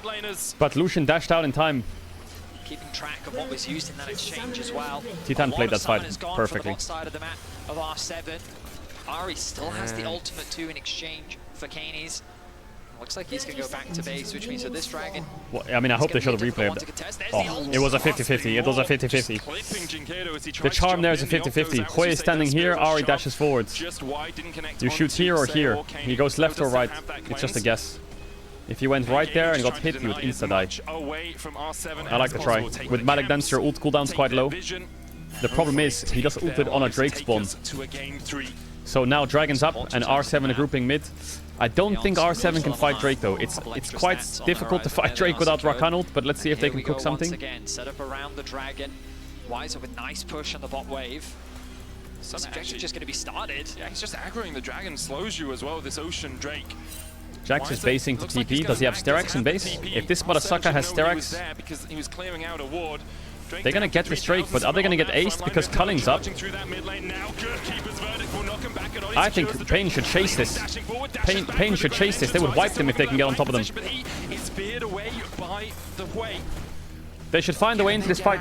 mid laners. But Lucian dashed out in time. Keeping track of what was used in that exchange as well. Titan played that fight perfectly. For the bot side of the map of R7. Ari still has the ultimate 2 in exchange for Kanies. Looks like he's going to go back to base, which means that this dragon... Well, I mean, I hope they show the replay of that. Oh, it was a 50-50. It was a 50-50. The charm there is a 50-50. Hui is standing here, Ari dashes forwards. You shoot here or here. He goes left or right. It's just a guess. If he went right there and got hit, he would insta-die. I like the try. With Malik Dance, your ult cooldown's quite low. The problem is, he just ulted on a Drake spawn. So now Dragon's up and R7 are grouping mid. I don't think R7 can fight Drake though. It's quite difficult to fight Drake without Rakan ult, but let's see if they can cook something. Again, set up around the dragon. Wiser with nice push on the bot wave. Some objective just going to be started. Yeah, he's just aggroing the dragon, slows you as well with this Ocean Drake. Jax is basing to TP. Does he have Sterak's in base? If this motherfucker has Sterak's, they're gonna get this Drake, but are they gonna get aced because Culling's up? I think Pain should chase this. Pain should chase this. They would wipe them if they can get on top of them. They should find a way into this fight.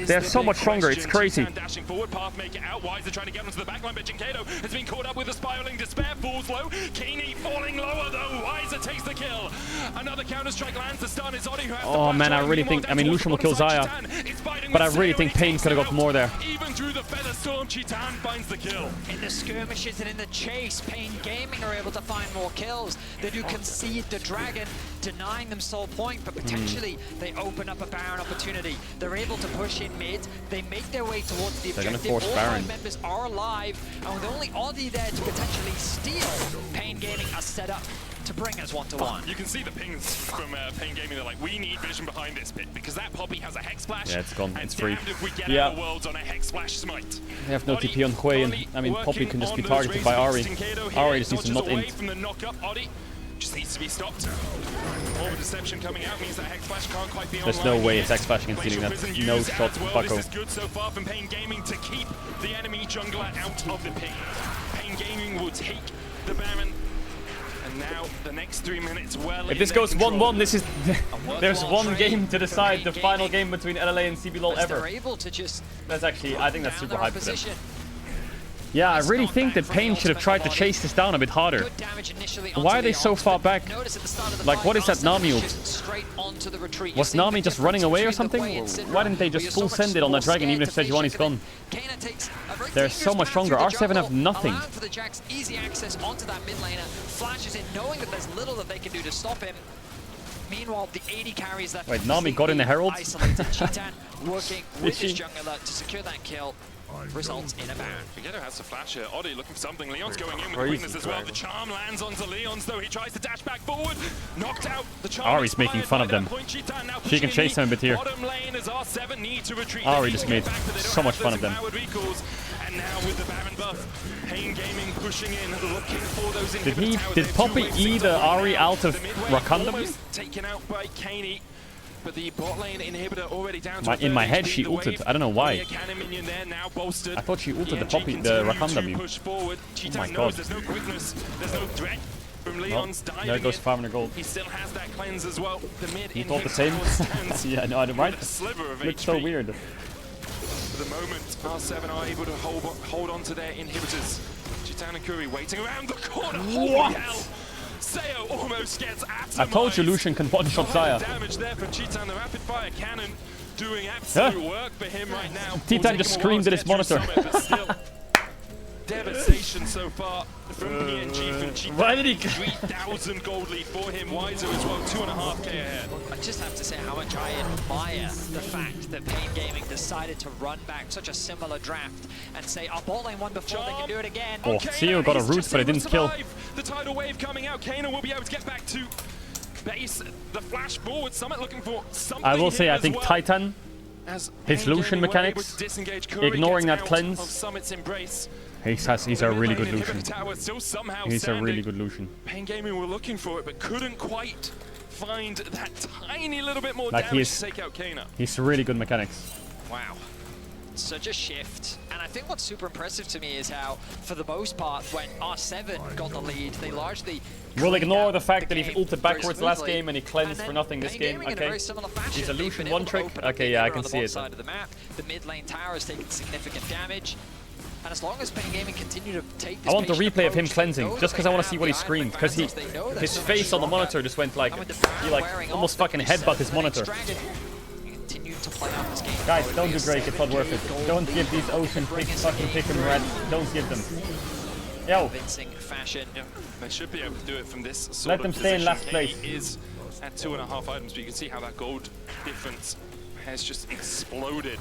They're so much stronger, it's crazy. Dashing forward, path make it out. Wiser trying to get onto the backline, but Jinkato has been caught up with a spiraling despair, falls low. Keeney falling lower though. Wiser takes the kill. Another counter-strike lands to stun. It's Odi who has oh man, I really think, I mean, Lucian will kill Xayah, but I really think Pain could have got more there. Even through the feather storm, Chitan finds the kill. In the skirmishes and in the chase, Pain Gaming are able to find more kills. They do concede the dragon, denying them soul point, but potentially they open up a Baron opportunity. They're able to push in mid. They make their way towards the objective. All five members are alive, and with only Audi there to potentially steal, Pain Gaming are set up to bring us 1-to-1. You can see the pings from Pain Gaming. They're like, we need vision behind this bit because that Poppy has a Hex Splash. Yeah, it's gone. And it's free. If we get yeah. our worlds on a Hex Splash smite. They have no TP on Hui, and I mean, Poppy can just be targeted by Ari. Ari just needs to not int. Just needs to be stopped. All the deception coming out means that Hex Splash can't quite be There's no way it's Hex Splashing and stealing that. No shot, Bucko. This is good so far from Pain Gaming to keep the enemy jungler out of the ping. Pain Gaming will take the Baron. And now the next 3 minutes well. If this goes 1-1, this is there's one game to decide the final game between LLA and CBLOL ever. That's actually, I think that's super hype for them. Yeah, I really think that Pain should have tried to chase this down a bit harder. Why are they so far back? Like, what is that Nami ult? Was Nami just running away or something? Why didn't they just full send it on that dragon even if Sejuani's gone? They're so much stronger. R7 have nothing. Meanwhile, the 80 carries left. Wait, Nami got in the Herald? Working with his jungler to secure that kill. Results in a Baron. Figueroa has to flash here. Odi looking for something. Leon's going in with the quickness as well. The charm lands onto Leon's though. He tries to dash back forward. Knocked out. The charm Ari's making fun of them. She can chase them a bit here. Ari just made so much fun of them. And now with the Baron buff, Pain Gaming pushing in, looking for those Did Poppy eat Ari out of Rakan? Taken out by Kaney. But the bot lane inhibitor already down to in my head she ulted. I don't know why. I thought she ulted the Rakan W. Oh my god. There's no quickness, there's no threat from Leon's diving. There goes 500 gold. He still has that cleanse as well. The mid he thought the same. Yeah, no, I'm right. Looks so weird. For the moment, R7 are able to hold on to their inhibitors. Chitan and Curry waiting around the corner. What? Sayo almost gets atomized. I told you Lucian can one-shot Xayah. Damage there for Chitan, the rapid fire cannon doing absolute work for him right now. Titan just screamed at his monitor. Devastation so far from PNG from Chitan. Why did he 3,000 gold lead for him. Wiser as well, 2.5k ahead. I just have to say how much I admire the fact that Pain Gaming decided to run back such a similar draft and say, our bot lane won before, they can do it again. Oh, Theo got a root, but it didn't kill. The tidal wave coming out, Kana will be able to get back to base. The flash forward, Summit looking for something. I will say, I think well. Titan, his Lucian mechanics, ignoring that cleanse, he's a really good Lucian. He's a really good Lucian. Pain Gaming were looking for it, but couldn't quite find that tiny little bit more damage to take out Kana. He's really good mechanics. Wow. Such a shift. And I think think what's super impressive to me is how, for the most part, when R7 got the lead, they largely We'll ignore the fact that he ulted very backwards last smoothly. game and he cleansed for nothing this game. Okay. He's a Lucian one trick. Okay, yeah, I can see it. Side of the map. The mid lane tower has taken significant damage. And as long as Pain Gaming continue to take this I want the patient replay of him approach, cleansing, they know just because I that want to they see what he have the screamed. Because Iron Fang, they know that his they're face on the stronger. monitor just went like, And with the he Baron like wearing almost off, fucking like you said, headbutt his the monitor. next dragon, you continue to play out this game. Guys, don't do Drake, it's not worth it. Don't give these ocean fucking pick and rats. Don't give them. Yo. Convincing fashion. Yeah, they should be able to do it from this sort Let of them stay in position. last place. KD is at 2.5 items, but you can see how that gold difference has just exploded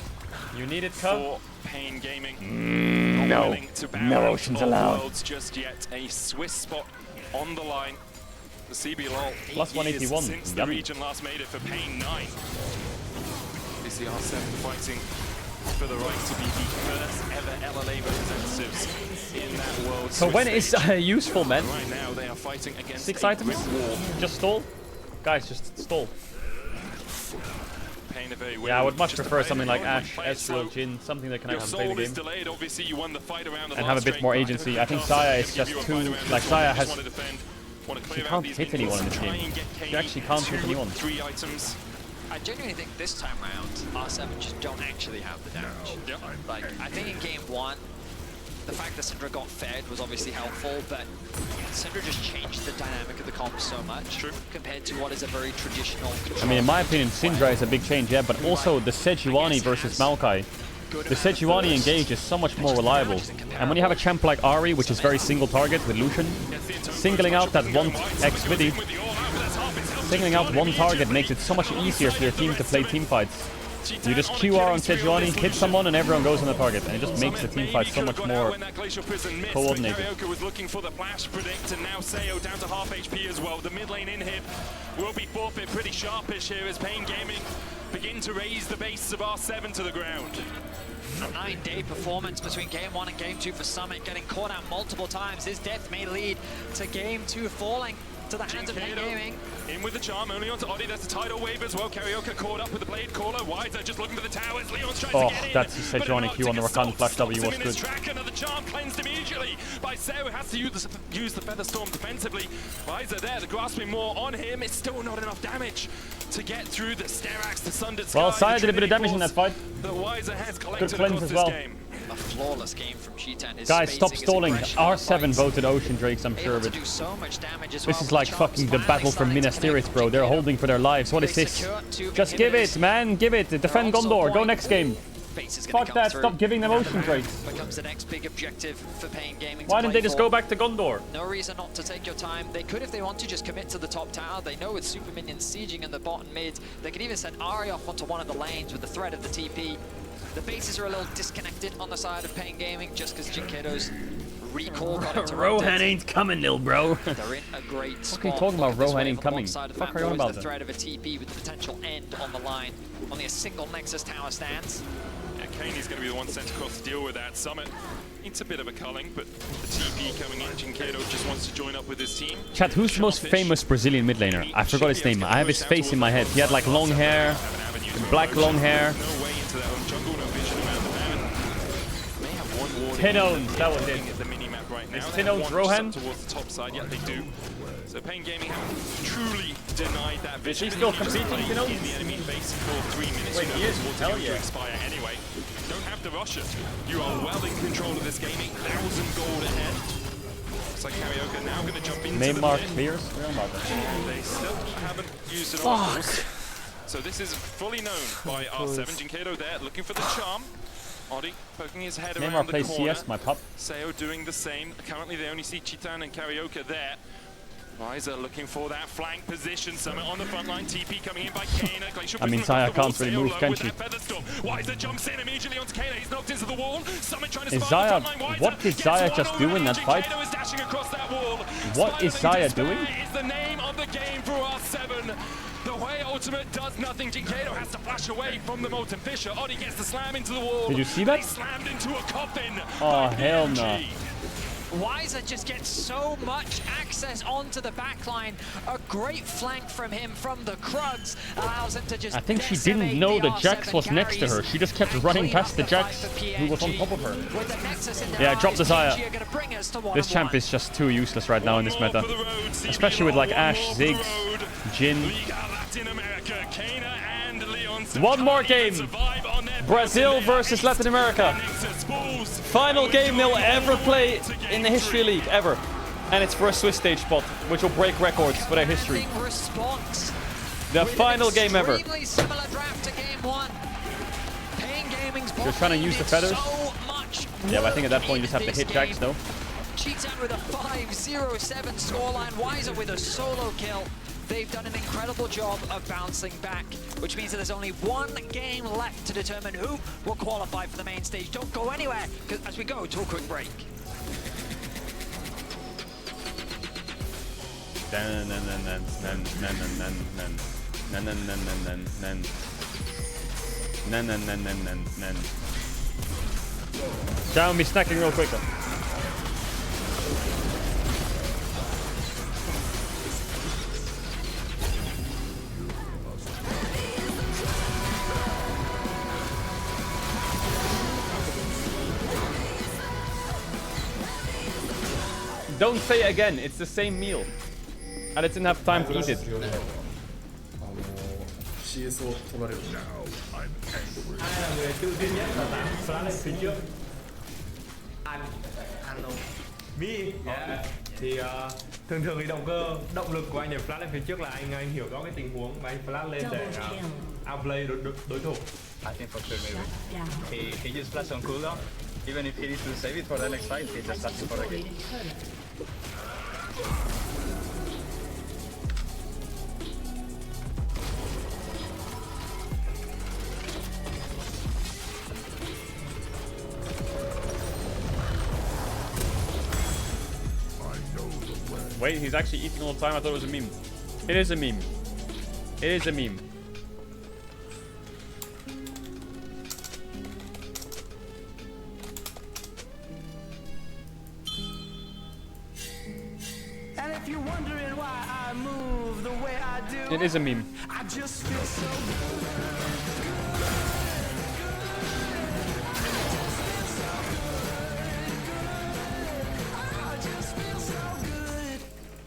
You need it, Cup? for Pain Gaming. No. Willing to bow No out oceans of allowed. Worlds just yet. A Swiss spot on the line. The CBLOL Plus 181. since the Yummy. region last made it for Pain 9. Is the R7 fighting for the right to be the first ever LLA representatives in that world. So when is useful, man? Right now they are fighting against 6 a items? brick wall. Just stall? Guys, just stall. Pain are very Yeah, I would wary. much Just prefer play something it like alone, Ashe, play it slow. Ezreal, Jhin, something that can Your have play the soul is game. delayed. Obviously, you won the fight around the And have a last bit more straight agency. fight. I think Can't Saya is give just you a too... fight around Like, this Saya one. has... Just wanna defend, wanna She clear out can't these hit anyone in this try game. and get She KD actually can't hit 2, anyone. 3 items. I genuinely think this time round, R7 just don't actually have the damage. Yep. Like, I think in game 1, the fact that Syndra got fed was obviously helpful, but Syndra just changed the dynamic of the comp so much compared to what is a very traditional control. I mean, in my opinion, Syndra is a big change, yeah, but also the Sejuani versus Maokai. The Sejuani engage is so much more reliable. And when you have a champ like Ahri, which is very single target with Lucian, singling out that one X-Vidi, singling out one target makes it so much easier for your team to play team fights. You just QR on Sejuani, hit someone, and everyone goes on the target, and it just makes the team fight so much more coordinated. Karioka was looking for the flash predict, and now Sayo down to half HP as well. The mid lane inhib will be forfeit pretty sharpish here as Pain Gaming begin to raise the base of R7 to the ground. A 9-day performance between game 1 and game 2 for Summit, getting caught out multiple times. His death may lead to game 2 falling to the hands of Pain Gaming. In with the charm, only onto Oddie. There's a tidal wave as well. Karioka caught up with the blade caller. Wiser just looking for the towers. Leon's trying to get in. That's a Sejuani Q on the Rakan flash W was good. Another charm cleansed immediately by Seo. Has to use the Feather Storm defensively. Wiser there, the grasping more on him. It's still not enough damage to get through the Sterax, the Sundered Sky. Well, Saya did a bit of damage in that fight. The Wiser has collected Good cleanse across as this well. game. A flawless game from Cheetan. His Guys, stop spacing, his stalling. aggression, R7 fights, voted Ocean Drakes, I'm sure able of to it. do so much damage as This well. is like Charms fucking the finally battle for starting to Minas connect Tirith, bro. with They're Jinkato. holding for their lives. What is They this? secure 2 Just give it, inhibitors. man. Give it. Defend also Gondor. Go point. next game. Face is gonna Fuck come that. through. Stop giving them Ocean Drakes. Becomes the next big objective for Pain Gaming. Why to didn't play they just for. go back to Gondor? No reason not to take your time. They could if they want to just commit to the top tower. They know with super minions sieging in the bottom mid, they could even send Ahri off onto one of the lanes with the threat of the TP. The bases are a little disconnected on the side of Pain Gaming just because Jinkato's recall got interrupted. Rohan ain't coming, little bro. They're in a great spot. are you talking about, Look at this Rohan wave ain't on coming? one side of the Fuck map, are you on always about the then? threat of a TP with the potential end on the line. Only a single Nexus tower stands. Yeah, Kaney's going to be the one sent across to deal with that. Summit needs a bit of a culling, but the TP coming in. Jinkato just wants to join up with his team. Chat, who's the most famous Brazilian mid laner? I forgot his name. I have his face in my head. He had like long hair, black long hair. No way into their own jungle, no vision around the man. May have one ward. Tinones, that was it. At the mini-map right now. Is They have Tinones one Rohan? just up towards the top side, yeah, they do. So Pain Gaming haven't truly denied that vision. Is he still You just competing, play Tinones? in the enemy base for 3 minutes. Wait, you know he is? the ward's Hell going to yeah. expire anyway. Don't have to rush it. You are well in control of this game. 8,000 gold ahead. Looks like Karioka now going to jump into Name the mark pit. clears. They still haven't used it on course. So this is fully known by R7. Jinkato there looking for the charm. Oddie poking his head Neymar around the plays corner. CS, my pup. Seo doing the same. Currently they only see Cheetan and Karioka there. Wiser looking for that flank position. Summit on the front line. TP coming in by Kana. Glacial I mean, Prison Xayah across the can't wall. really move, Seo can low she? with that Featherstorm. Wiser jumps in immediately onto Kana. He's knocked into the wall. Summit trying to Is spot Xayah- the front line. Wiser what did gets Xayah one just on do in one. that fight? Jinkato is dashing across that wall. What is Spiraling Xayah Despair doing? is the name of the game for R7. The way Ultimate does nothing, Jinkato has to flash away from the Molten Fisher. Oddie gets the slam into the wall. Did you see that? He slammed into a coffin. Oh, by hell BMG. no. Weiser just gets so much access onto the backline. A great flank from him from the Krugs allows him to just. I think she didn't know the Jax was next to her. She just kept running past the Jax who was on top of her. Yeah, drop the Zaya. This champ is just too useless right now in this meta. Especially with like Ashe, Ziggs, Jhin. One more game. Brazil versus Latin America. Final game they'll ever play in the History League, ever. And it's for a Swiss stage spot, which will break records for their history. The final game ever. They're trying to use the feathers. Yeah, but I think at that point you just have to hit Jax, though. Cheats out with a 5-0-7 scoreline. Weiser with a solo kill. They've done an incredible job of bouncing back, which means that there's only one game left to determine who will qualify for the main stage. Don't go anywhere, as we go to a quick break. Down, be snacking real quick. Don't say it again, it's the same meal. I didn't have time to eat it. Thì thường thường thì động lực của anh để flash lên phía trước là anh hiểu rõ cái tình huống và anh flash lên để outplay đối thủ. I think for sure maybe. He just flashed on cooldown. Even if he needs to save it for the next fight, he just flashed it for the game. Wait, he's actually eating all the time? I thought it was a meme. It is a meme. It is a meme. And if you're wondering why I move the way I do, It is a meme. I just feel so good.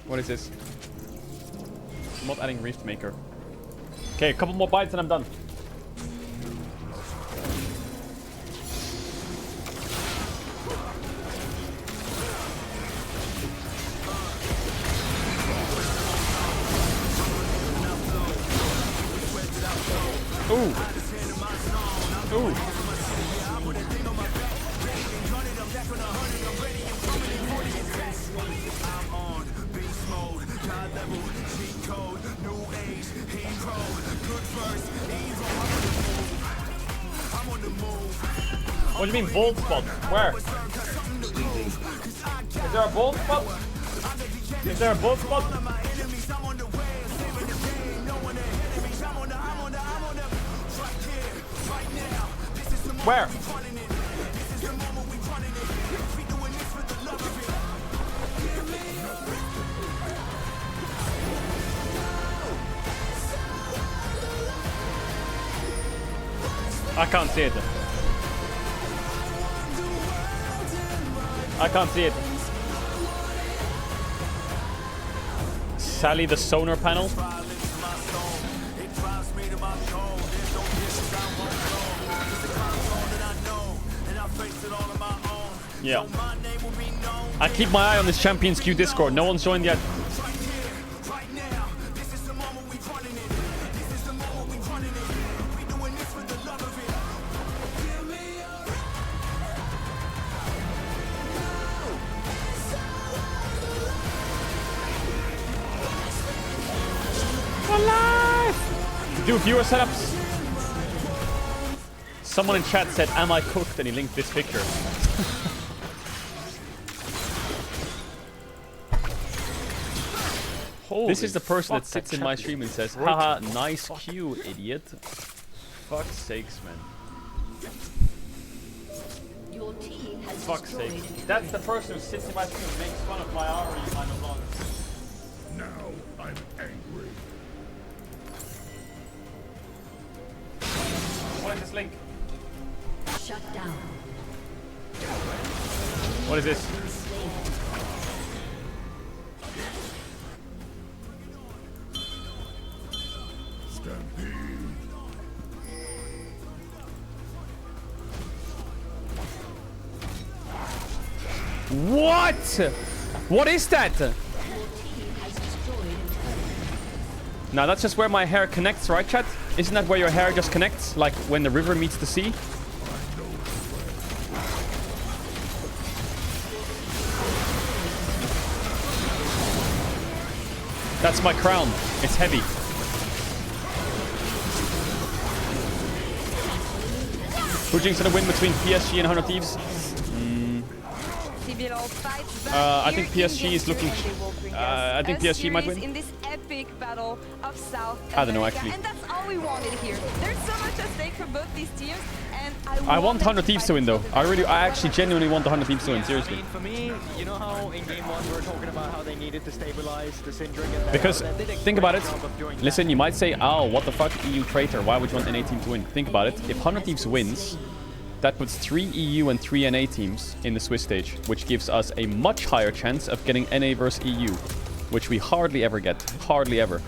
What is this? I'm not adding Rift Maker. Okay, a couple more bites and I'm done. Ooh. Ooh. What do you mean bold spot? Where? Is there a bold spot? Is there a bold spot? Where? I can't see it. I can't see it. Sally the sonar panel. Yeah. I keep my eye on this Champions Queue Discord. No one's joined yet. Do viewer setups. Someone in chat said, "Am I cooked?" and he linked this picture. This is the person that sits in my stream and says, "Haha, nice Q, idiot." Fuck's sakes, man. Your team has Fuck's sake. destroyed. That's the person who sits in my stream and makes fun of my Ari kind of vlogs. Now I'm angry. What is this link? Shut down. What is this? Stampede. What? What is that? Now that's just where my hair connects, right, chat? Isn't that where your hair just connects? Like when the river meets the sea? That's my crown. It's heavy. Who jinxed the win between PSG and 100 Thieves? I think PSG is looking. I think PSG might win. In this epic battle of South I don't know, America. actually. And that's all we wanted here. There's so much at stake for both these teams, and I want 100 Thieves to win, though. I actually genuinely want 100 Thieves to win, seriously. I mean, for me, you know how in game 1 we were talking about how they needed to stabilize the Syndric and Because, they did a think about it. great job of doing Listen, that. you might say, oh, what the fuck, EU traitor, why would you want NA team to win? Think about it. If 100 Thieves wins, that puts 3 EU and 3 NA teams in the Swiss stage, which gives us a much higher chance of getting NA versus EU, which we hardly ever get. Hardly ever.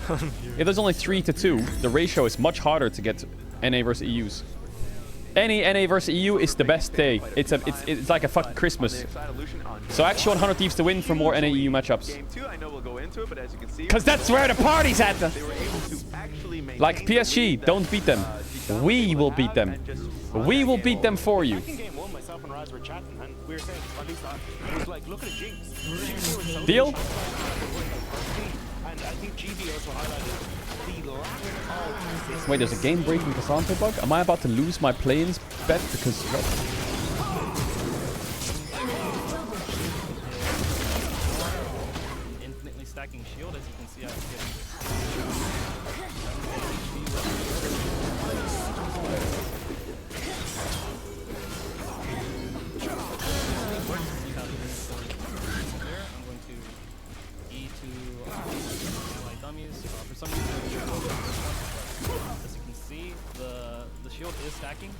If there's only 3 to 2, the ratio is much harder to get NA versus EUs. Any NA versus EU is the best day. It's like a fucking Christmas. So I actually want 100 Thieves to win for more NA EU matchups. Because that's where the party's at! Like PSG, don't beat them. We will beat them. We will beat them for you. Back in game 1, myself and Raz were chatting, and we were saying, at least I was like, look at a Jinx. Deal? And I think GB also highlighted the lack of... Wait, there's a game-breaking Cassandra bug? Am I about to lose my play-ins bet because... Infinitely stacking shield, as you can see, for some reason, as you can see, the shield is stacking,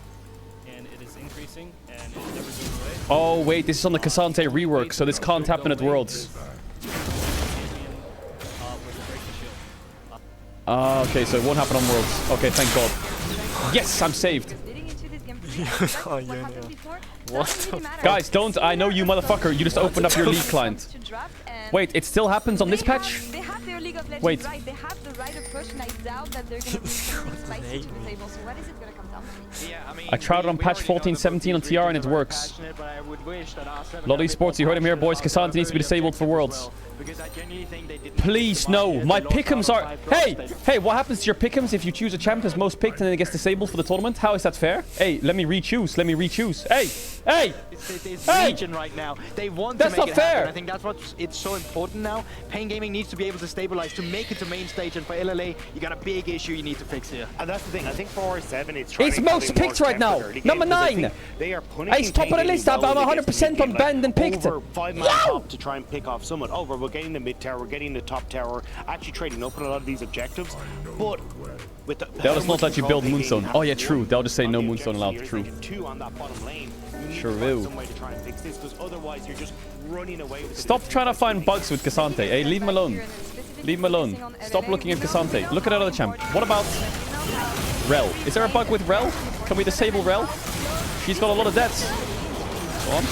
and it is increasing, and it never goes away. Oh, wait, this is on the Cassandra rework, so this can't happen at Worlds. Okay, so it won't happen on Worlds. Okay, thank God. Yes, I'm saved. Oh, yeah. What? Guys, don't. I know you, motherfucker. You just opened up your League client. Wait, it still happens on this patch? They have their League of Legends Wait. right. They have the right approach, and I doubt that they're going to bring spicy to the table. So what is it going to come down to? Yeah, I mean, I tried it on patch 14.17 on TR and it works. Lottie Sports, you heard him here, boys. Cassandra needs to be disabled for Worlds. Please, no. My pick'ems are... Hey, what happens to your pick'ems if you choose a champ as most picked and then it gets disabled for the tournament? How is that fair? Hey, let me re-choose. Hey! It's Legion right now. They want That's to make not it fair. happen. I think that's what it's so important now. Pain Gaming needs to be able to stabilize to make it to main stage, and for LLA, you got a big issue you need to fix here. And that's the thing. I think for R7, it's trying It's to most play more picked right now. early game, Number because I 9. think They are punishing Hey, top of the Pain list. Gaming I'm well against 100% mid game, on banned and picked. Over 5-man top to try and pick off someone. Over, we're getting the mid tower, we're getting the top tower, actually trading up on a lot of these objectives. But with the, They'll just not let you build Moonstone. Oh yeah, true. They'll just say no Moonstone allowed. True. Two on that bottom lane. Sure will. Some way to try and fix this, because otherwise you're just running away with Stop trying to find bugs with Cassandra. Hey, leave him alone. Leave him alone. Stop looking at Cassandra. Look at another champ. What about Rel? Is there a bug with Rel? Can we disable Rel? She's got a lot of deaths. Go on.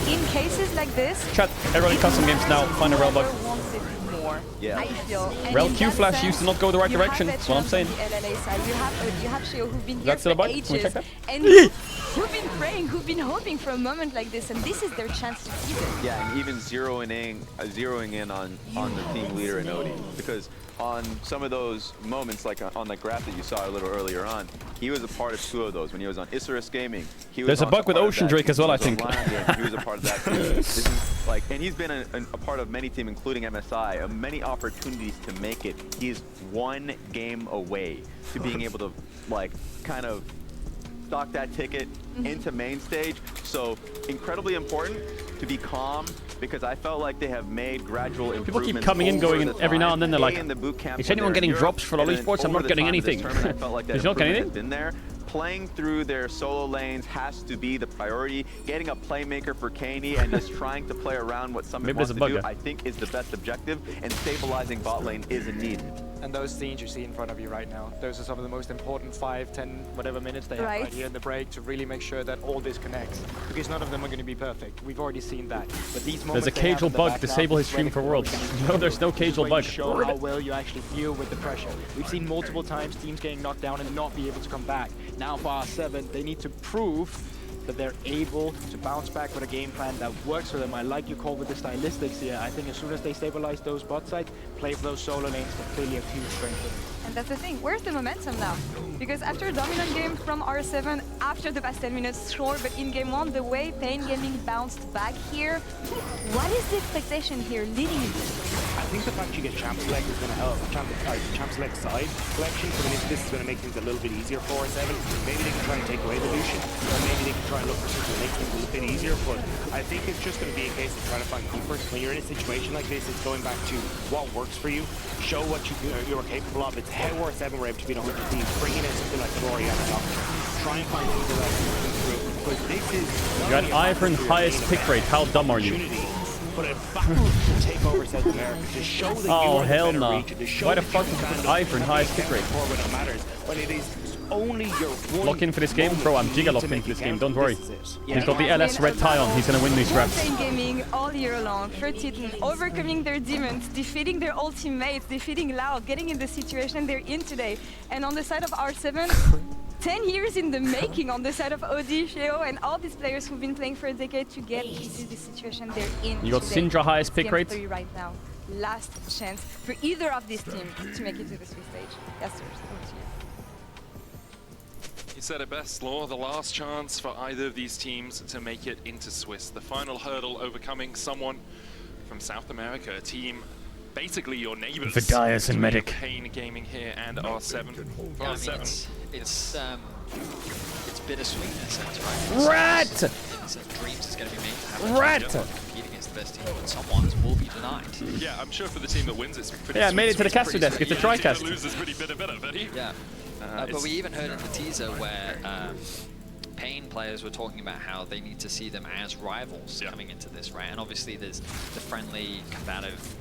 In cases like this, Chat, everybody custom games now. Find a Rel bug. wants it more. Yeah. I feel. And Rel in Q that flash sense, used to not go the right you have direction. that That's what I'm chance saying. on the LLA side. You have Sheo who've been here That's still a for bug? Can we ages, check that? and who've been praying, who've been hoping for a moment like this, and this is their chance to keep it. Yeah, and even zeroing in on the team leader and Odie, because on some of those moments, like on the graph that you saw a little earlier on, he was a part of 2 of those. When he was on Isurus Gaming, he was There's a also bug with part of Ocean that. Drake as well, I When he think. was on Lion Game, he was a part of that too. This is like, and he's been a part of many teams, including MSI, of many opportunities to make it. He is 1 game away to being able to, like, kind of stock that ticket into main stage. So incredibly important to be calm, because I felt like they have made gradual improvements. People keep coming in, going in every now and then. They're like, is anyone getting drops for Lolly Sports? I'm not getting anything. Did you not get anything? Been there. Playing through their solo lanes has to be the priority. Getting a playmaker for Kaney and just trying to play around what Summit wants to do, I think, is the best objective, and stabilizing bot lane is a need. And those scenes you see in front of you right now, those are some of the most important 5, 10, whatever minutes they have right here in the break to really make sure that all this connects. Because none of them are going to be perfect. We've already seen that. But these moments there's a casual bug. Disable his stream for Worlds. No, there's no casual bug. Show how well you actually feel with the pressure. We've seen multiple times teams getting knocked down and not be able to come back. Now for R7, they need to prove that they're able to bounce back with a game plan that works for them. I like your call with the stylistics here. I think as soon as they stabilize those bot sides, play for those solo lanes, they're clearly a huge strength. And that's the thing, where's the momentum now? Because after a dominant game from R7, after the past 10 minutes, sure, but in game 1, the way Pain Gaming bounced back here, what is the expectation here leading into this? I think the fact you get Champ Select is going to help. Champ Select side collection coming into this is going to make things a little bit easier for R7. Maybe they can try and take away the Lucian, or maybe they can try and look for something that makes things a little bit easier, but I think it's just going to be a case of trying to find keepers. When you're in a situation like this, it's going back to what works for you, show what you're capable of. It's how R7 were able to beat 100 teams, bringing in something like Glory at the top. Try and find people that can improve, because this is... You got Ivern highest pick rate. How dumb are you? But a battle to take over South America, to show that you are hell the no. region, to show Why the fuck did you put Ivern highest pick rate? When it matters, when it is only your one lock in for this game, bro. I'm giga locked in for this game. Don't worry. He's got the LS red tie on. He's gonna win these reps. Pain Gaming all year long, 13, overcoming their demons, defeating their old teammates, defeating Loud, getting in the situation they're in today. And on the side of R7, 10 years in the making on the side of OD, Sheo, and all these players who've been playing for a decade to get into the situation they're in. You got today. Syndra highest pick rate. Right now, last chance for either of these teams to make it to the Swiss stage. Yes, sir. Over to you. You said it best, Law. The last chance for either of these teams to make it into Swiss. The final hurdle, overcoming someone from South America, a team basically your neighbors. Vidias and Medic. Pain Gaming here and R7. For R7. It's bittersweet in a sense, right? Rat! Dreams is going to be made to have Rat! compete against the best team, but someone's will be denied. Yeah, I'm sure for the team that wins, it's pretty Yeah, I made it to the caster desk. It's a tri-cast. Loses pretty bitter, buddy. Yeah. But we even heard in the teaser where Pain players were talking about how they need to see them as rivals coming into this, right? And obviously there's the friendly, combative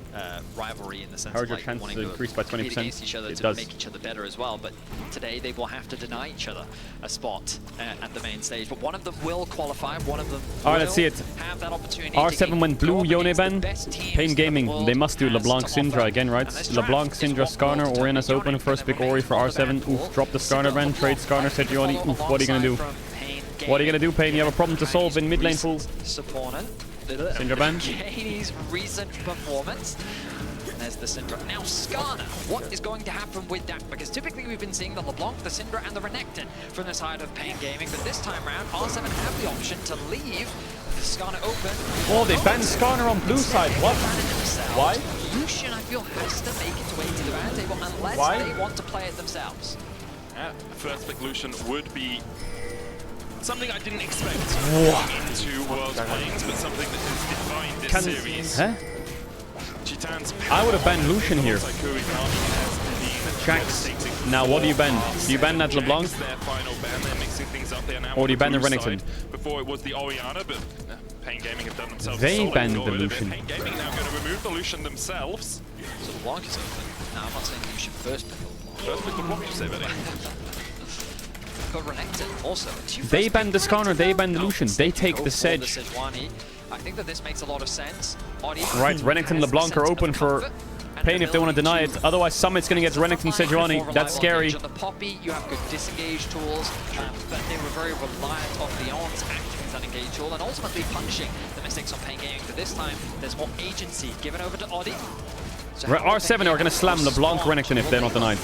rivalry in the sense of like wanting to increase by 20%. compete against each other to make each other better as well. But today they will have to deny each other a spot at the main stage. But one of them will qualify, one of them will let's see it. have that opportunity. R7 went blue, Yoneban, Pain Gaming. They must do LeBlanc Syndra again, right? LeBlanc, Syndra, Skarner, Oriana's open, first pick Ori for R7. Oof, drop the Skarner ban, trade Skarner, Sejuani. Oof, what are you gonna do? What are you gonna do, Pain? You have a problem to solve in mid lane, fools. Syndra ban. Katie's recent performance. And there's the Syndra. Now Skarner, what is going to happen with that? Because typically we've been seeing the LeBlanc, the Syndra, and the Renekton from the side of Pain Gaming, but this time round, R7 have the option to leave Skarner open. Oh, they banned Skarner on blue side. What? Why? Lucian, I feel, has to make its way to the round table unless they want to play it themselves. First pick Lucian would be something I didn't expect into World's Plains, but something that has defined this series. Huh? I would have banned Lucian here. Shax. Now, what do you ban? Do you ban that LeBlanc? Or do you ban the Renekton? Before it was the Oriana, but Pain Gaming have done themselves. They banned the Lucian. Pain Gaming now going to remove the Lucian themselves. So LeBlanc is open. Now, I'm not saying Lucian first pick LeBlanc. First pick LeBlanc, you say, buddy. But Renekton also. They banned the Skarner, they banned the Lucian. They take the Sedge. I think that this makes a lot of sense. Right, Renekton and LeBlanc are open for Pain if they want to deny it. Otherwise, Summit's going to get Renekton Sejuani. That's scary. On the Poppy, you have good disengage tools, but they were very reliant on Leon's acting as an engage tool and ultimately punishing the mistakes on Pain Gaming. But this time, there's more agency given over to Oddie. So R7 are going to slam LeBlanc Renekton if they're not denied.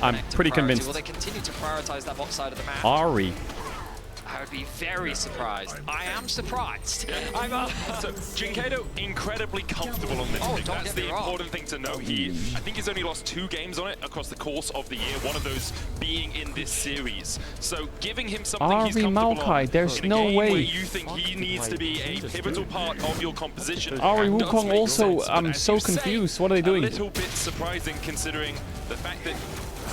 I'm pretty convinced. Will they continue to prioritize that bot side of the map? Ari. I would be very surprised. I am surprised. So Jinkato incredibly comfortable on this thing. That's the important thing to know here. I think he's only lost 2 games on it across the course of the year, one of those being in this series. So giving him something he's comfortable on, there's in a no game way. where you think he needs to be a pivotal part of your composition. Ari does Wukong make also, sense, but I'm as so you say, confused. What are they doing? A little bit surprising considering the fact that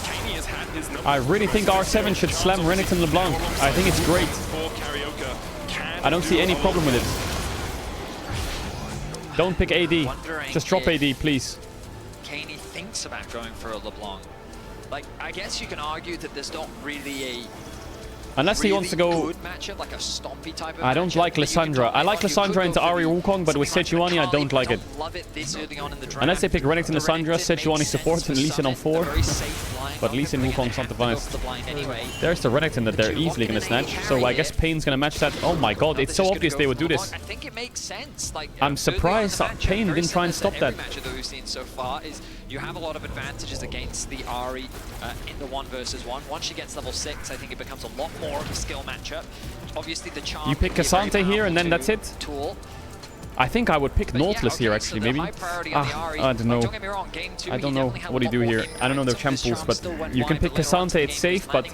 Kaney has had his number. I really think R7 should slam Renekton LeBlanc. I think it's great. I don't see any problem with it. Don't pick AD. Just drop AD, please. Kaney thinks about going for a LeBlanc. Like, I guess you can argue that there's not really a Unless he wants to go... good matchup, like a stompy type of I don't like Lissandra. I like Lissandra into Ari Wukong, but with Sejuani I don't like it. Unless they pick Renekton Lissandra, Sejuani support and Lee Sin on 4. But Lee Sin Wukong's not the finest. There's the Renekton that they're easily going to snatch. So I guess Pain's going to match that. Oh my god, it's so obvious they would do this. I think it makes sense. Like, I'm surprised that Pain didn't try and stop that. Matchup that we've seen so far is you have a lot of advantages against the Ari in the 1 versus 1. Once she gets level 6, I think it becomes a lot more of a skill matchup. Obviously, the charm. You pick Cassante here and then that's it? I think I would pick Nautilus here actually, maybe. I don't know. I don't know what do you do here. I don't know their champ pools, but you can pick Cassante, it's safe, but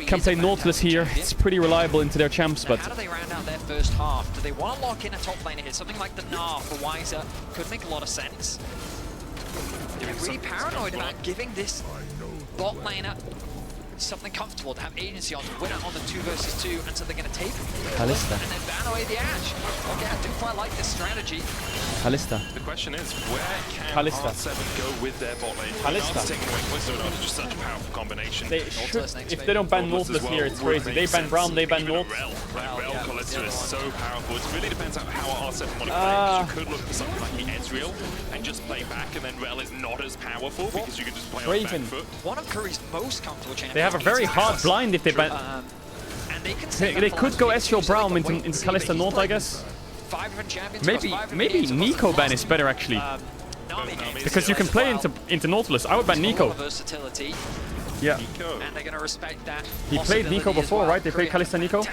can play Nautilus here. It's pretty reliable into their champs, but how do they round out their first half? Do they want to lock in a top laner here? Something like the Gnar for Weiser could make a lot of sense. They're really paranoid about giving this bot laner something comfortable to have agency on, to win it on the 2 versus 2, and so they're going to take Kalista and then ban away the Ashe. Okay, I do quite like this strategy. Kalista. The question is, where can Kalista. R7 go with their bot lane? Kalista. Taking away Callisto and Arthur, just such a powerful combination. They should, if they don't ban Nautilus here, it's crazy. They ban Brown, they ban Naut. Rel Callisto is so powerful. It really depends on how R7 want to play. Because you could look for something like the Ezreal and just play back, and then Rel is not as powerful because you can just play on back foot. One of Curry's most comfortable champions. They have a very hard blind if they ban. They could go Ezreal Brown into Kalista Naut, I guess. Maybe Nico ban is better actually. Because you can play into Nautilus. I would ban Nico. Yeah. And they're gonna respect that. He played Nico before, right? They played Kalista Nico.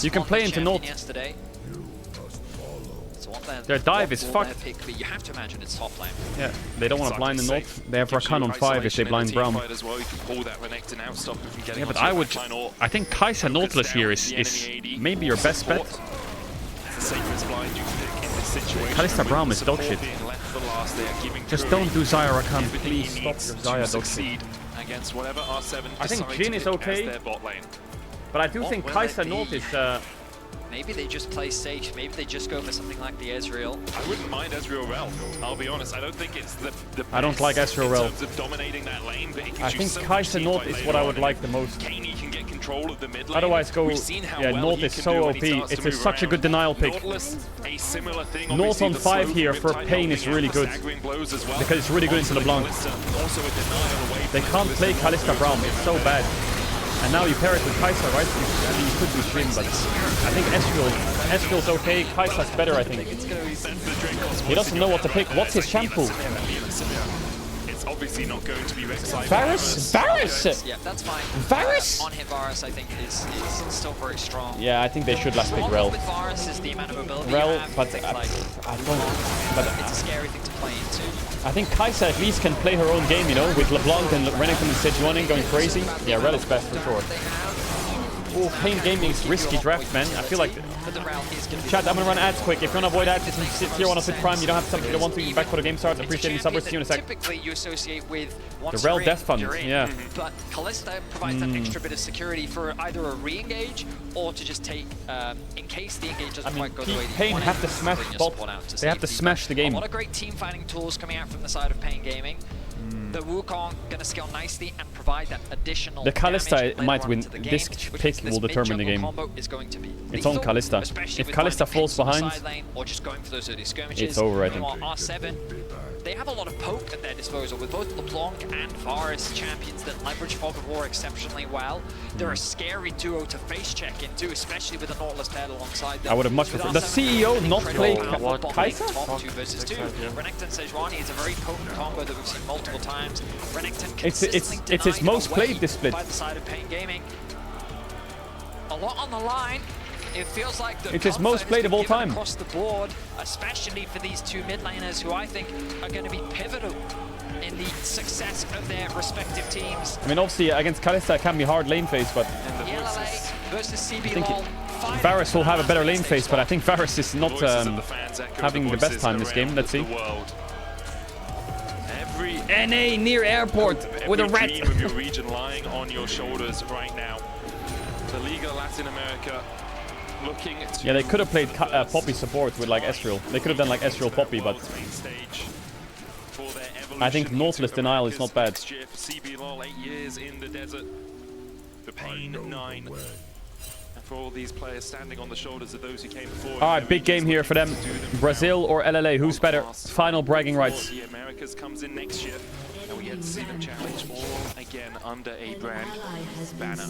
You can play into Naut. Their dive is fucked. You have to imagine it's top lane. Yeah, they don't want to blind the Naut. They have Rakan on 5 if they blind Braum. Yeah, but I think Kai'Sa Nautilus here is maybe your best bet. Kalista Braum is dog shit. Just don't do Xayah Rakan, please stop your Xayah dog shit. I think Jhin is okay, but I do think Kai'Sa Naut is... Maybe they just play safe. Maybe they just go for something like the Ezreal. I wouldn't mind Ezreal Rel. I'll be honest. I don't think it's the I don't like Ezreal Rel. in terms of dominating that lane, but I think Kai'Sa Naut is what I would like the most. Kaney can get control of the mid lane. Otherwise go... Yeah, Naut is so OP. It's such a good denial pick. Naut on 5 here for Pain is really good. Because it's really good into LeBlanc. They can't play Kalista Braum. It's so bad. And now you pair it with Kai'Sa, right? I mean, you could do Jhin, but I think Ezreal's okay. Kai'Sa's better, I think. He doesn't know what to pick. What's his shampoo? It's obviously not going to be Rek'Sai. Varus? Varus? Yeah, that's fine. Varus? On hit Varus, I think, is still very strong. Yeah, I think they should last pick Rel. With Varus is the amount of ability Rel, you have. but I don't... But it's a scary thing to play into. I think Kai'Sa at least can play her own game, you know, with LeBlanc and Renekton and Sejuani going crazy. Yeah, Rel is best for sure. Oh, Pain Gaming's risky draft, man. I feel like... Chat, I'm gonna run ads quick. If you wanna avoid ads, if you sit here on a Twitch Prime, you don't have something you don't want to get back for the game starts. Appreciate you subbers. See you in a sec. Typically you associate with the Rel Death Fund, yeah. But Kalista provides that extra bit of security for either a re-engage or to just take, in case the engage doesn't quite go the way that Pain have to smash bot. They have to smash the game. A lot of great team fighting tools coming out from the side of Pain Gaming. The Wukong gonna scale nicely and provide that additional. The Kalista might win. This pick will determine the game. It's on Kalista. If Kalista falls behind, or just going for those early skirmishes, it's over, I think. R7 they have a lot of poke at their disposal with both LeBlanc and Varus, champions that leverage Fog of War exceptionally well. They're a scary duo to face check into, especially with the Nautilus paired alongside them. I would have much preferred the CEO not play Kai'Sa? Top 2 versus 2. Renekton Sejuani is a very potent combo that we've seen multiple times. Renekton consistently it's his most played this split. By the side of Pain Gaming. A lot on the line. It feels like the it's his most played of all time across the board, especially for these two mid laners who I think are going to be pivotal in the success of their respective teams. I mean, obviously against Kalista it can be hard lane phase, but versus CB Varus will have a better lane phase, but I think Varus is not having the best time this game. Let's see. NA near airport with a rat. Dream of your region lying on your shoulders right now. The Liga Latin America looking to yeah, they could have played Poppy support with like Ezreal. They could have done like Ezreal Poppy, but I think Nautilus denial is not bad. CB LOL 8 years in the desert. The Pain 9. And for all these players standing on the shoulders of those who came before. Alright, big game here for them. Brazil or LLA, who's better? Final bragging rights. The Americas comes in next year. And we get to see them challenge all again under a brand banner.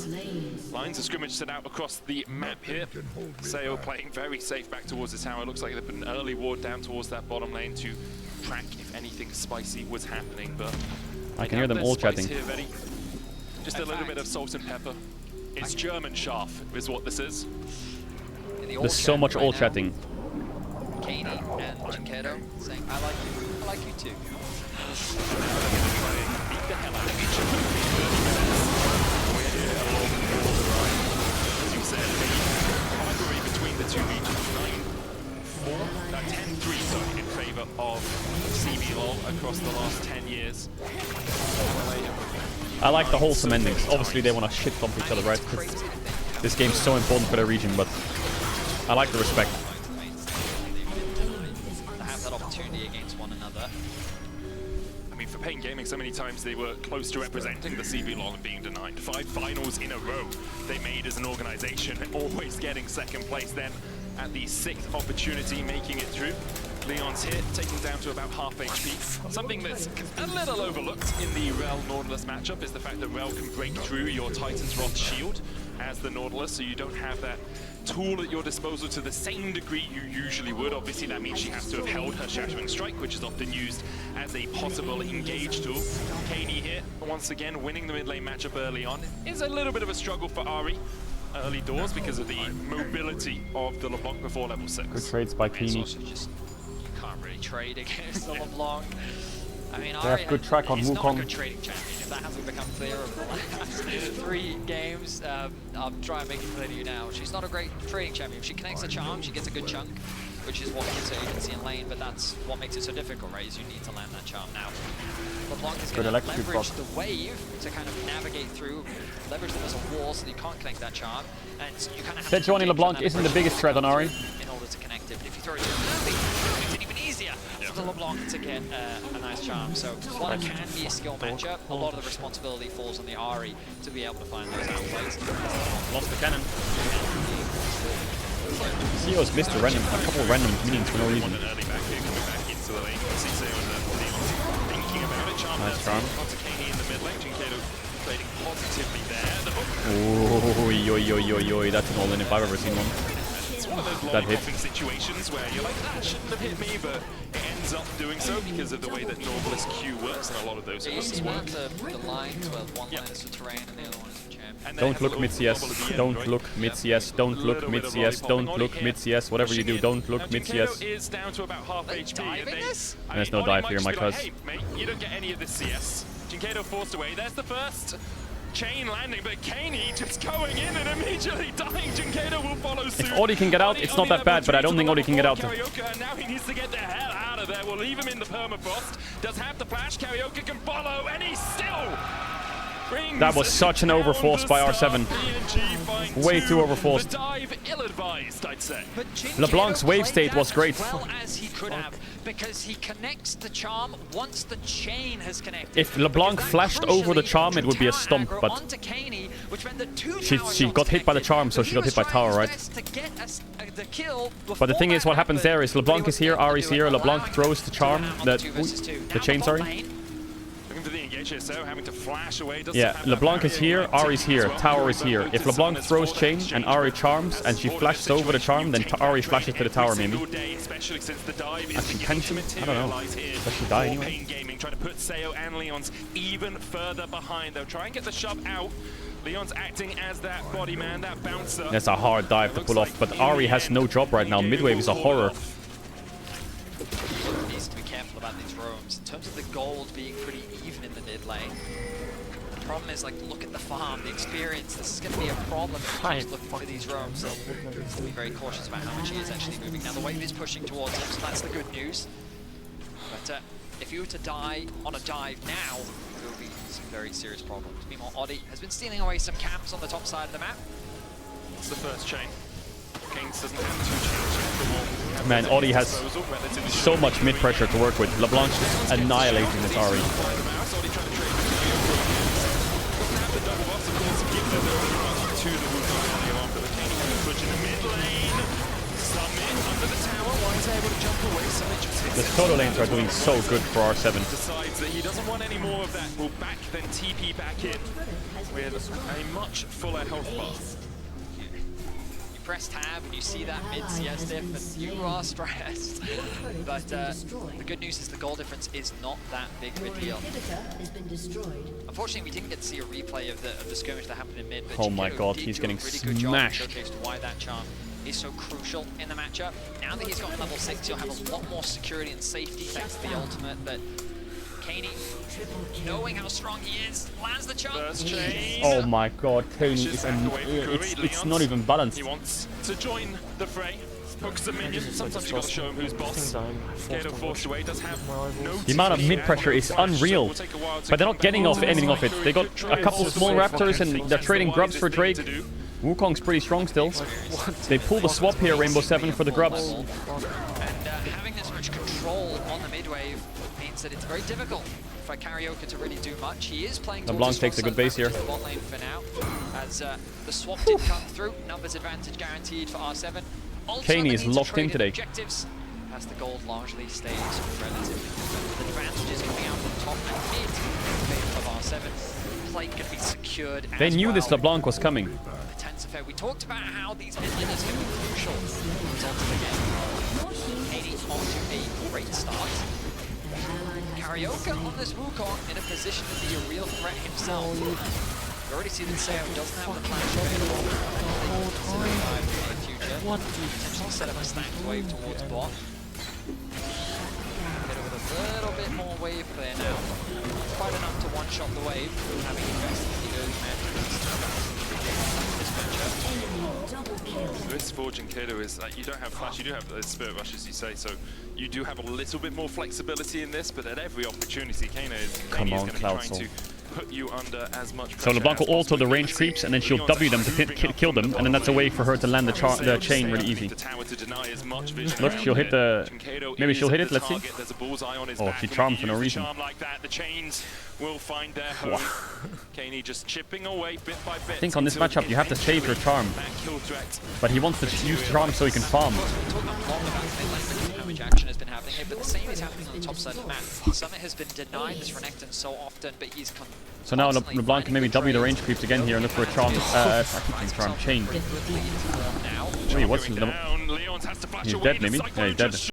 Lines of scrimmage set out across the map here. Sayo playing very safe back towards the tower. Looks like they put an early ward down towards that bottom lane to track if anything spicy was happening. But I can hear them all chatting. Here, just a little bit of salt and pepper. It's German Scharf is what this is. There's so much all chatting. Katie and Jinkedo saying, I like you too. Beat the hell out of each other. As you said, the rivalry between the two regions, 10-3 in favor of CB LOL across the last 10 years. I like the wholesome endings. Obviously they want to shit bump each other, right? This game's so important for their region, but I like the respect. To have that opportunity against one another. I mean, for Pain Gaming, so many times they were close to representing the CB LOL and being denied. 5 finals in a row they made as an organization, always getting second place. Then at the 6th opportunity, making it through. Leon's hit, taken down to about half HP. Something that's a little overlooked in the Rel Nautilus matchup is the fact that Rel can break through your Titan's Wrath shield as the Nautilus, so you don't have that tool at your disposal to the same degree you usually would. Obviously that means she has to have held her Shattering Strike, which is often used as a possible engage tool. Katie here, once again winning the mid lane matchup early on. Is a little bit of a struggle for Ahri early doors because of the mobility of the LeBlanc before level 6. Good trades by Keeney. Can't really trade against the LeBlanc. I mean, they have good track on Wukong. Not a good trading champion. If that hasn't become clear over the last 3 games, I'm trying to make it clear to you now. She's not a great trading champion. If she connects a charm, she gets a good chunk, which is what gives her agency in lane, but that's what makes it so difficult, right? Is you need to land that charm now. LeBlanc is going to leverage the wave to kind of navigate through, leverage them as a wall so that you can't connect that charm, and you kind of have Sejuani LeBlanc isn't the biggest threat on Ahri. in order to connect it, but if you throw it too early, it makes it even easier for the LeBlanc to get a nice charm. So while it can be a skill matchup, a lot of the responsibility falls on the Ahri to be able to find those outplays. Lost the cannon. CEO's missed a couple of random meetings for no reason. Nice charm. Oi, that's an all-in if I've ever seen one. It's one of those that hit. situations where you're like, that shouldn't have hit me, but it ends up doing so because of the way that Nautilus Q works, and a lot of those hooks work. The lines where one line is for terrain and the other one is for champ. Don't look mid CS, don't look mid CS, don't look mid CS, don't look mid CS, whatever you do, don't look mid CS. Is down to about half HP. And there's no dive here, my cuz. Hey, mate, you don't get any of this CS. Jinkedo forced away. There's the first chain landing, but Kaney just going in and immediately dying. Jinkedo will follow suit. If Odi can get out, it's not that bad, but I don't think Odi can get out. Karaoke, and now he needs to get the hell out of there. We'll leave him in the permafrost. Does have the flash. Karaoke can follow, and he's still. That was such an overforce by R7. Way too overforced. Dive ill-advised, I'd say. LeBlanc's wave state was great. Well as he could have, because he connects the charm once the chain has connected. If LeBlanc flashed over the charm, it would be a stomp, but she got hit by the charm, so she got hit by tower, right? To get the kill. But the thing is, what happens there is LeBlanc is here, Ahri's here, LeBlanc throws the charm, the chain, sorry. Looking for the engage here, so having to flash away. Yeah, LeBlanc is here, Ahri's here, tower is here. If LeBlanc throws chain and Ahri charms and she flashes over the charm, then Ahri flashes to the tower maybe. Actually, can she? I don't know. Does she die anyway? Trying to put Seo and Leon's even further behind. They'll try and get the shove out. Leon's acting as that body man, that bouncer. That's a hard dive to pull off, but Ahri has no job right now. Midwave is a horror. Needs to be careful about these roams. In terms of the gold being pretty even in the mid lane, the problem is, like, look at the farm, the experience. This is going to be a problem if you're just looking for these roams. So needs to be very cautious about how much he is actually moving. Now the wave is pushing towards him, so that's the good news. But if you were to die on a dive now, there will be some very serious problems. Meanwhile, Oddie has been stealing away some camps on the top side of the map. It's the first chain. Kings doesn't have two chains. Man, Oddie has so much mid pressure to work with. LeBlanc is annihilating this Ahri. The solo lanes are doing so good for R7. Decides that he doesn't want any more of that. Will back then TP back in with a much fuller health bar. You press tab and you see that mid CS diff and you are stressed. But the good news is the goal difference is not that big of a deal. Unfortunately, we didn't get to see a replay of the skirmish that happened in mid. But oh my god, he's getting smashed. Why that charm is so crucial in the matchup. Now that he's got level 6, you'll have a lot more security and safety thanks to the ultimate, but Kaney, knowing how strong he is, lands the charm. Oh my god, Kaney is it's not even balanced. He wants to join the fray. Hooks the minion. Sometimes you got to show him who's boss. Kato forced away, does have no the amount of mid pressure is unreal, but they're not getting off anything off it. They got a couple of small raptors and they're trading grubs for Drake. Wukong's pretty strong still. They pull the swap here, Rainbow 7, for the grubs. And having this much control on the mid-wave means that it's very difficult for Karaoke to really do much. He is playing LeBlanc takes a good base here. The bot lane for now, as the swap did come through. Numbers advantage guaranteed for R7. Kaney is locked in today. Objectives, as the gold largely stays relatively. The advantages coming out from top and mid in favor of R7. Plate can be secured. They knew this LeBlanc was coming. We talked about how these mid laners can be crucial result of the game. Kaney onto a great start. Karaoke on this Wukong in a position to be a real threat himself. You already see that Seo doesn't have the flash available. In the future. Potentially set up a stacked wave towards bot. Get with a little bit more wave clear now. Quite enough to one-shot the wave, having invested in the early matches. This for Jinkato is like you don't have flash, you do have spirit rush as you say, so you do have a little bit more flexibility in this, but at every opportunity, Kaney is going to be trying to put you under as much pressure. So LeBlanc will auto the range creeps and then she'll W them to kill them, and then that's a way for her to land the chain really easy. Look, she'll hit the... Maybe she'll hit it, let's see. Oh, she charmed for no reason. The chains will find their home. Kaney just chipping away bit by bit. I think on this matchup you have to save your charm, but he wants to use charm so he can farm. Action has been happening here, but the same is happening on the top side of the map. Summit has been denied this Renekton so often, but he's so now LeBlanc can maybe W the range creeps again here and look for a charm, charm chain. Wait, what's the... He's dead maybe? Yeah, he's dead.